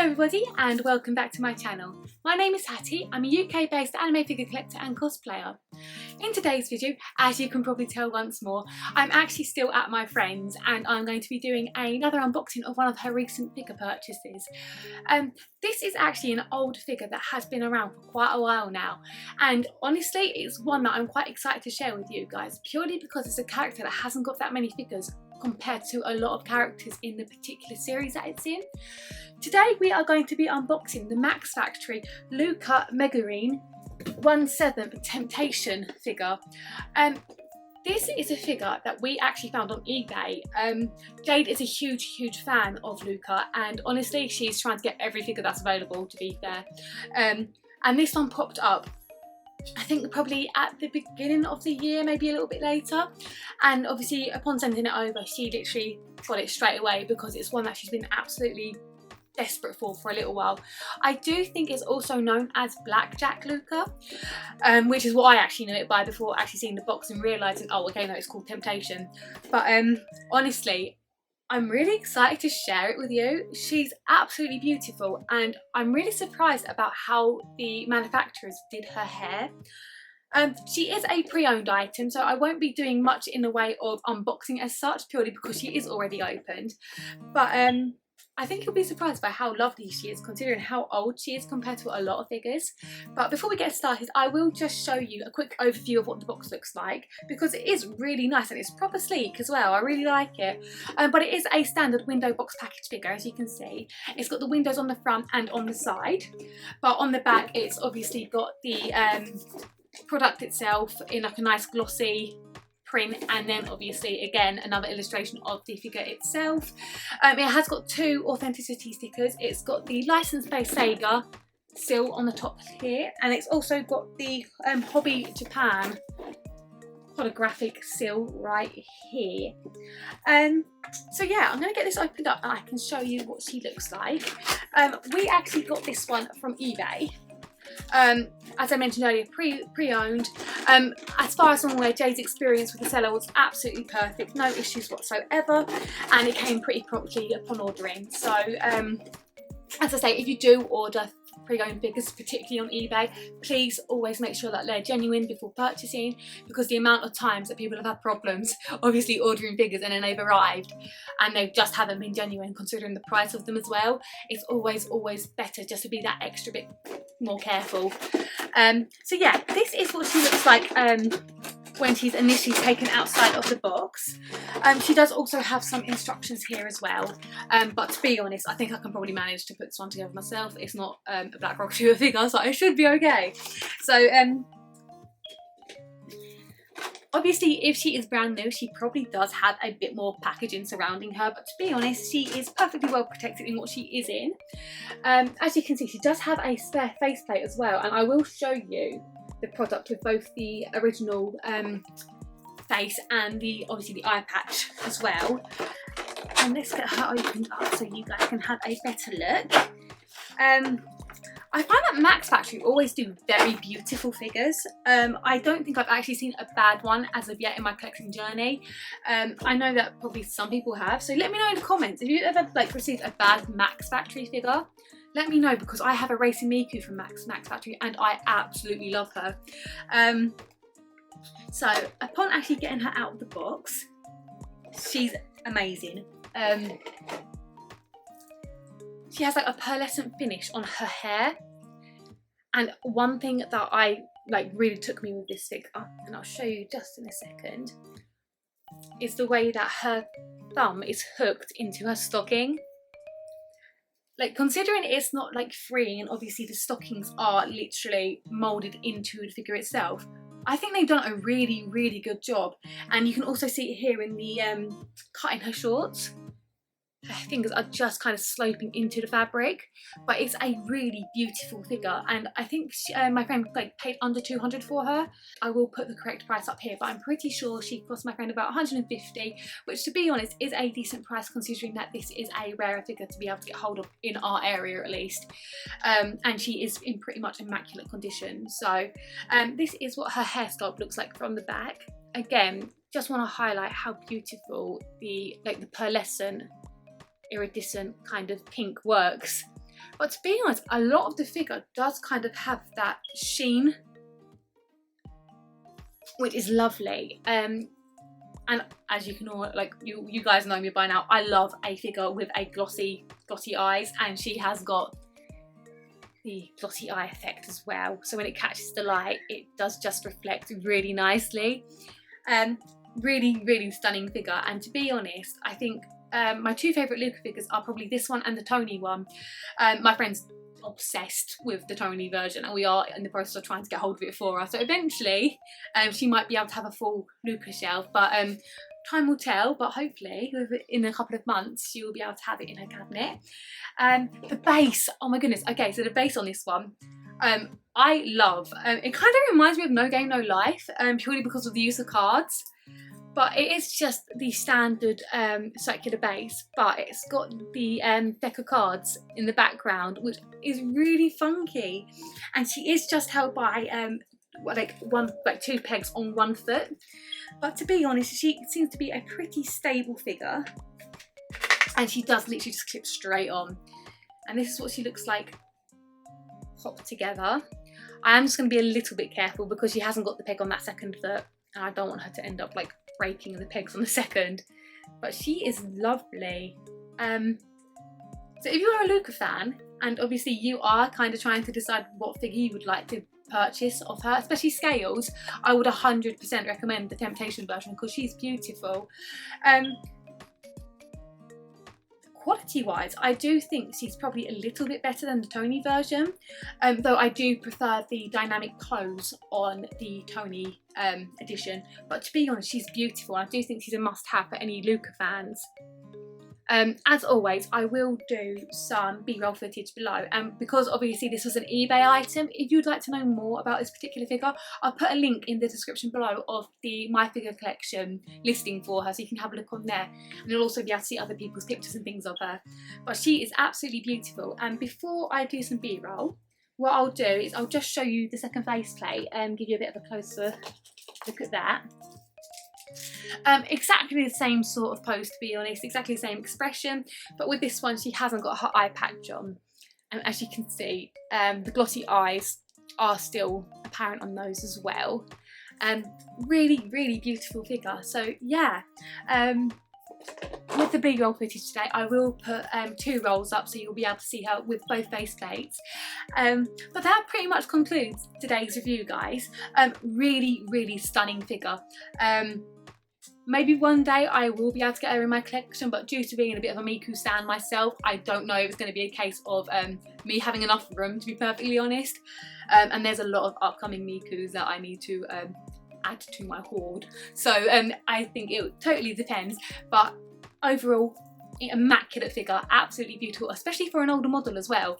Hello everybody and welcome back to my channel. My name is Hattie, I'm a UK based anime figure collector and cosplayer. In today's video, as you can probably tell once more, I'm actually still at my friend's and I'm going to be doing another unboxing of one of her recent figure purchases. This is actually an old figure that has been around for quite a while now, and honestly it's one that I'm quite excited to share with you guys, purely because it's a character that hasn't got that many figures compared to a lot of characters in the particular series that it's in. Today we are going to be unboxing the Factories Megurine Luka Temptation figure. This is a figure that we actually found on eBay. Jade is a huge fan of Luka, and honestly she's trying to get every figure that's available, to be fair. And this one popped up I think probably at the beginning of the year, maybe a little bit later, and obviously upon sending it over she literally got it straight away because it's one that she's been absolutely desperate for a little while. I do think it's also known as Blackjack Luka, which is what I actually knew it by before actually seeing the box and realising, oh okay, no, it's called Temptation. But honestly, I'm really excited to share it with you. She's absolutely beautiful and I'm really surprised about how the manufacturers did her hair. She is a pre-owned item, so I won't be doing much in the way of unboxing as such, purely because she is already opened. But I think you'll be surprised by how lovely she is, considering how old she is compared to a lot of figures. But before we get started, I will just show you a quick overview of what the box looks like, because it is really nice and it's proper sleek as well. I really like it. But it is a standard window box package figure, as you can see. It's got the windows on the front and on the side, but on the back it's obviously got the product itself in like a nice glossy print, and then obviously again another illustration of the figure itself. It has got two authenticity stickers. It's got the license based Sega seal on the top here, and it's also got the Hobby Japan holographic seal right here. So yeah, I'm gonna get this opened up and I can show you what she looks like. We actually got this one from eBay. As I mentioned earlier, pre-owned. As far as I'm aware, Jade's experience with the seller was absolutely perfect, no issues whatsoever, and it came pretty promptly upon ordering. So as I say, if you do order pre-owned figures, particularly on eBay, please always make sure that they're genuine before purchasing, because the amount of times that people have had problems obviously ordering figures and then they've arrived and they just haven't been genuine, considering the price of them as well, it's always better just to be that extra bit more careful. So yeah, this is what she looks like when she's initially taken outside of the box. She does also have some instructions here as well, but to be honest, I think I can probably manage to put this one together myself. It's not a Black Rock Shooter figure, so I should be okay. So obviously if she is brand new, she probably does have a bit more packaging surrounding her, but to be honest, she is perfectly well protected in what she is in. As you can see, she does have a spare faceplate as well, and I will show you the product with both the original face and obviously the eye patch as well. And let's get her opened up so you guys can have a better look. I find that Factories always do very beautiful figures. I don't think I've actually seen a bad one as of yet in my collecting journey. I know that probably some people have, so let me know in the comments if you've ever received a bad Factories figure. Let me know, because I have a Racing Miku from Factories and I absolutely love her. So upon actually getting her out of the box, she's amazing. She has like a pearlescent finish on her hair, and one thing that I really took me with this figure, and I'll show you just in a second, is the way that her thumb is hooked into her stocking. Considering it's not freeing, and obviously the stockings are literally moulded into the figure itself, I think they've done a really good job. And you can also see it here in the cut in her shorts. Her fingers are just kind of sloping into the fabric, but it's a really beautiful figure, and I think my friend paid under 200 for her. I will put the correct price up here, but I'm pretty sure she cost my friend about 150, which to be honest is a decent price, considering that this is a rarer figure to be able to get hold of in our area at least. And she is in pretty much immaculate condition. So this is what her hair sculpt looks like from the back. Again, just want to highlight how beautiful the pearlescent iridescent kind of pink works. But to be honest, a lot of the figure does kind of have that sheen, which is lovely. And as you can all, like you guys know me by now, I love a figure with a glossy eyes, and she has got the glossy eye effect as well. So when it catches the light, it does just reflect really nicely. Really stunning figure. And to be honest, I think my two favourite Luka figures are probably this one and the Tony one. My friend's obsessed with the Tony version, and we are in the process of trying to get hold of it for her. So eventually she might be able to have a full Luka shelf, but time will tell. But hopefully in a couple of months she will be able to have it in her cabinet. The base, oh my goodness. Okay, so the base on this one, I love. It kind of reminds me of No Game No Life, purely because of the use of cards. But it is just the standard circular base, but it's got the deck of cards in the background, which is really funky. And she is just held by two pegs on one foot. But to be honest, she seems to be a pretty stable figure, and she does literally just clip straight on. And this is what she looks like popped together. I am just going to be a little bit careful because she hasn't got the peg on that second foot, and I don't want her to end up like breaking the pegs on the second. But she is lovely. So if you are a Luka fan, and obviously you are kind of trying to decide what figure you would like to purchase of her, especially scales, I would 100% recommend the Temptation version because she's beautiful. Quality wise, I do think she's probably a little bit better than the Tony version, though I do prefer the dynamic pose on the Tony edition. But to be honest, she's beautiful. I do think she's a must have for any Luka fans. As always, I will do some B-roll footage below, and because obviously this was an eBay item, if you'd like to know more about this particular figure, I'll put a link in the description below of the My Figure Collection listing for her, so you can have a look on there, and you'll also be able to see other people's pictures and things of her. But she is absolutely beautiful. And before I do some B-roll, what I'll do is I'll just show you the second faceplate and give you a bit of a closer look at that. Exactly the same sort of pose, to be honest, exactly the same expression, but with this one she hasn't got her eye patch on, and as you can see the glossy eyes are still apparent on those as well. Really beautiful figure. So yeah, with the B-roll footage today, I will put 2 rolls up so you'll be able to see her with both face plates. But that pretty much concludes today's review, guys. Really stunning figure. Maybe one day I will be able to get her in my collection, but due to being a bit of a Miku stan myself, I don't know if it's going to be a case of me having enough room, to be perfectly honest. And there's a lot of upcoming Mikus that I need to add to my hoard. So I think it totally depends, but overall, immaculate figure, absolutely beautiful, especially for an older model as well.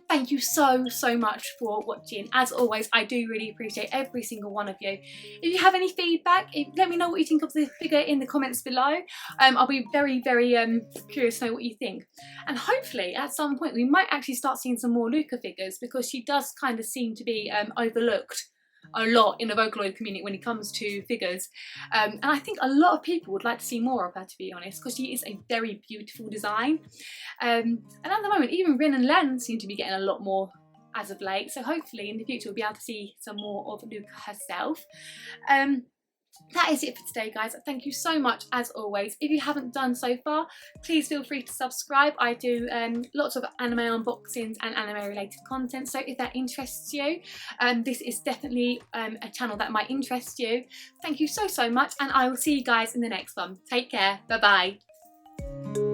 Thank you so much for watching. As always, I do really appreciate every single one of you. If you have any feedback, let me know what you think of the figure in the comments below. I'll be very curious to know what you think. And hopefully at some point we might actually start seeing some more Luka figures, because she does kind of seem to be overlooked a lot in the Vocaloid community when it comes to figures, and I think a lot of people would like to see more of her, to be honest, because she is a very beautiful design. And at the moment, even Rin and Len seem to be getting a lot more as of late, so hopefully in the future we'll be able to see some more of Luka herself. That is it for today, guys. Thank you so much, as always. If you haven't done so far, please feel free to subscribe. I do lots of anime unboxings and anime related content, so if that interests you, this is definitely a channel that might interest you. Thank you so much, and I will see you guys in the next one. Take care. Bye bye.